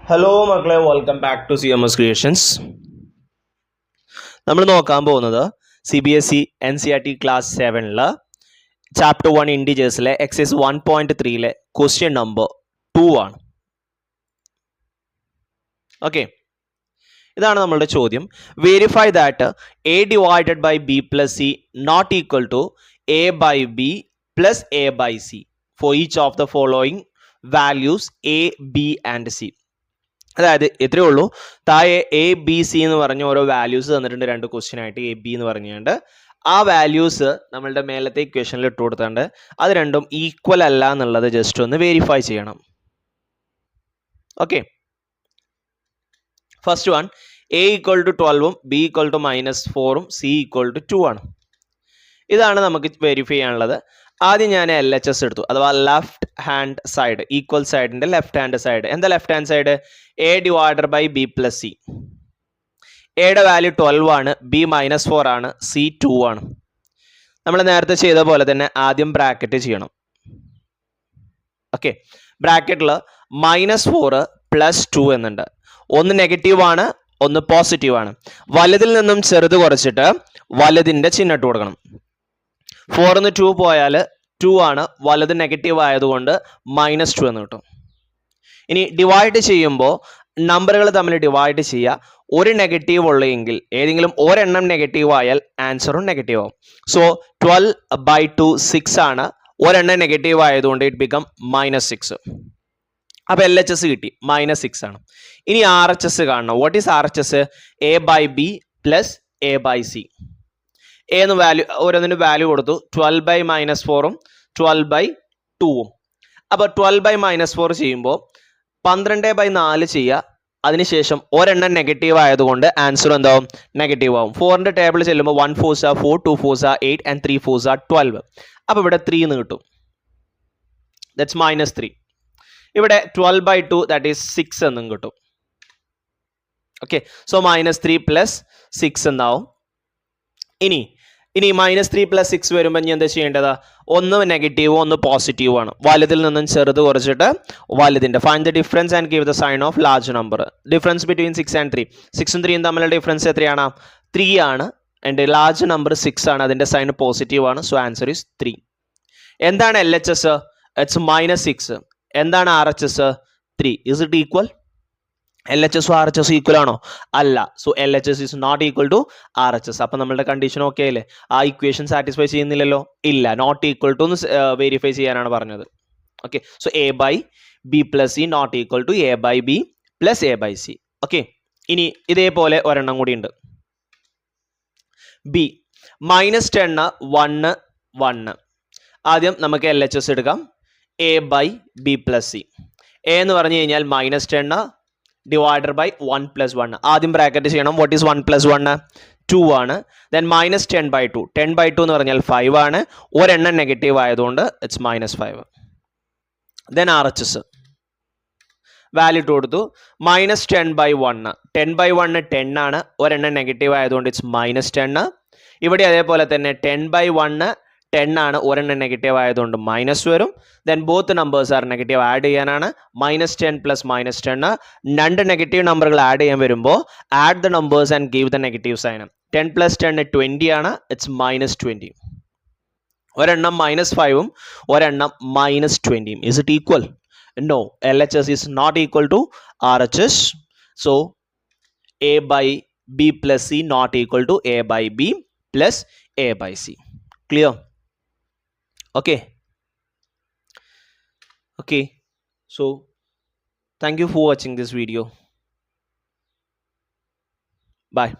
Hello മക്കളെ, welcome back to CMS creations. നമ്മൾ നോക്കാൻ പോകുന്നത് CBSE NCERT ക്ലാസ് 7 ചാപ്റ്റർ 1 ഇൻഡിജേഴ്സിലെ എക്സൈസ് 1.3 ക്വസ്റ്റ്യൻ നമ്പർ 2 ആണ്. ഓക്കെ, ഇതാണ് നമ്മളുടെ ചോദ്യം. Verify that A divided by B plus C not equal to A by B plus A by C for each of the following values A, B and C. അതായത് ഇത്രയേ ഉള്ളൂ. താഴെ ABC എന്ന് പറഞ്ഞ ഓരോ വാല്യൂസ് തന്നിട്ടുണ്ട്, രണ്ട് ക്വസ്റ്റ്യൻ ആയിട്ട് AB എന്ന് പറഞ്ഞുകൊണ്ട് ആ വാല്യൂസ് നമ്മളുടെ മേലത്തെ ഇക്വേഷനിൽ ഇട്ട് കൊടുത്തുണ്ട്. അത് രണ്ടും ഈക്വൽ അല്ല എന്നുള്ളത് ജസ്റ്റ് ഒന്ന് വെരിഫൈ ചെയ്യണം. Okay, first one A equal to 12 B equal to -4 C equal to 2 ആണ്. ഇതാണ് നമുക്ക് വെരിഫൈ ചെയ്യാനുള്ളത്. ആദ്യം ഞാൻ LHS എടുത്തു, അഥവാ ലെഫ്റ്റ് ഹാൻഡ് സൈഡ്, ഈക്വൽ സൈഡിന്റെ ലെഫ്റ്റ് ഹാൻഡ് സൈഡ്. എന്താ left hand side? A divided by B plus C. എയുടെ വാല്യൂ 12 ആണ്, B -4 ആണ്, C 2 ആണ്. നമ്മൾ നേരത്തെ ചെയ്ത പോലെ തന്നെ ആദ്യം ബ്രാക്കറ്റ് ചെയ്യണം. ഓക്കെ, ബ്രാക്കറ്റിൽ -4 പ്ലസ് 2 എന്നുണ്ട്. ഒന്ന് നെഗറ്റീവ് ആണ്, ഒന്ന് പോസിറ്റീവ് ആണ്. വലുതിൽ നിന്നും ചെറുത് കുറച്ചിട്ട് വലുതിന്റെ ചിഹ്നം ഇട്ട് കൊടുക്കണം. 4 2 പോയാൽ 2 ആണ്, വലുത് നെഗറ്റീവ് ആയതുകൊണ്ട് -2 എന്ന് കിട്ടും. ഇനി ഡിവൈഡ് ചെയ്യുമ്പോൾ നമ്പറുകൾ തമ്മിൽ ഡിവൈഡ് ചെയ്യുക. ഒരു നെഗറ്റീവ് ഉള്ളെങ്കിൽ ഏതെങ്കിലും ഒരെണ്ണം നെഗറ്റീവ് ആയാൽ ആൻസറും നെഗറ്റീവ് ആവും. സോ 12/2 6 ആണ്, ഒരെണ്ണം നെഗറ്റീവ് ആയതുകൊണ്ട് ഇറ്റ് ബിക്കം -6. അപ്പോൾ LHS കിട്ടി, -6 ആണ്. ഇനി RHS കാണണം. What is RHS? A by B plus A by C. എന്ന് വാല്യൂ ഓരോന്നിന് വാല്യൂ കൊടുത്തു. 12 ബൈ -4 12 ബൈ 2. അപ്പോൾ 12 ബൈ -4 ചെയ്യുമ്പോൾ 12 ബൈ 4 ചെയ്യുക. അതിനുശേഷം ഒരെണ്ണം നെഗറ്റീവ് ആയതുകൊണ്ട് ആൻസർ എന്താവും? നെഗറ്റീവ് ആവും. 4ന്റെ ടേബിൾ ചെല്ലുമ്പോൾ 1 4s are 4, 2 4s are 8 and 3 4s are 12. അപ്പോൾ ഇവിടെ 3 എന്ന് കിട്ടും. ദാറ്റ്സ് -3. ഇവിടെ 12/2 ദാറ്റ് ഈസ് 6 എന്നും കിട്ടും. ഓക്കെ, സോ -3 പ്ലസ് 6 എന്നാവും. ഇനി -3 പ്ലസ് 6 വരുമ്പോൾ ഇനി എന്താ ചെയ്യേണ്ടത്? ഒന്ന് നെഗറ്റീവും ഒന്ന് പോസിറ്റീവും ആണ്. വലുതിൽ നിന്നും ചെറുത് കുറച്ചിട്ട് വലുതിന്റെ find the difference and give the sign of large number. Difference between 6 and 3. 6ഉം 3ഉം തമ്മിലുള്ള ഡിഫറൻസ് എത്രയാണ്? 3 ആണ്. ആൻഡ് ലാർജ് നമ്പർ 6 ആണ്, അതിന്റെ സൈൻ പോസിറ്റീവ് ആണ്. So answer is 3. എന്താണ് LHS? ഇറ്റ്സ് -6. എന്താണ് RHS? 3. Is it equal? LHS RHS equal ആണോ? അല്ല. So LHS is not equal to RHS. അപ്പം നമ്മളുടെ കണ്ടീഷൻ ഓക്കെ അല്ലേ? ആ ഇക്വേഷൻ സാറ്റിസ്ഫൈ ചെയ്യുന്നില്ലല്ലോ? ഇല്ല, നോട്ട് ഈക്വൽ ടു എന്ന് വെരിഫൈ ചെയ്യാനാണ് പറഞ്ഞത്. Okay, so A by B plus C not equal to A by B plus A by C. Okay, ഇനി ഇതേപോലെ ഒരെണ്ണം കൂടി ഉണ്ട്. B -10 1 1. ആദ്യം നമുക്ക് LHS എടുക്കാം. A by B plus C. A എന്ന് പറഞ്ഞു കഴിഞ്ഞാൽ -10 ഡിവൈഡഡ് ബൈ 1 പ്ലസ് 1. ആദ്യം ബ്രാക്കറ്റ് ചെയ്യണം. What is 1 plus 1? 2 ആണ്. ദെൻ -10/2. 10/2 എന്ന് പറഞ്ഞാൽ 5 ആണ്. ഒരെണ്ണം നെഗറ്റീവ് ആയതുകൊണ്ട് ഇറ്റ്സ് -5. ദെൻ RHS വാല്യൂ ഇട്ട് കൊടുത്തു. -10/1. 10/1 10 ആണ്. ഒരെണ്ണം നെഗറ്റീവ് ആയതുകൊണ്ട് ഇറ്റ്സ് -10. ഇവിടെ അതേപോലെ തന്നെ 10/1 10 ആണ്. ഒരെണ്ണം നെഗറ്റീവ് ആയതുകൊണ്ട് മൈനസ് വരും. Then both numbers are negative add ചെയ്യാനാണ്. -10 പ്ലസ് -10. രണ്ട് നെഗറ്റീവ് നമ്പറുകൾ ആഡ് ചെയ്യാൻ വരുമ്പോൾ add the numbers and give the negative sign. 10 plus 10 20 ആണ്. ഇറ്റ്സ് -20. ഒരെണ്ണം -5ഉം ഒരെണ്ണം -20. Is it equal? No, LHS is not equal to RHS. So A by B plus C not equal to A by B plus A by C. Clear? Okay, so thank you for watching this video. Bye.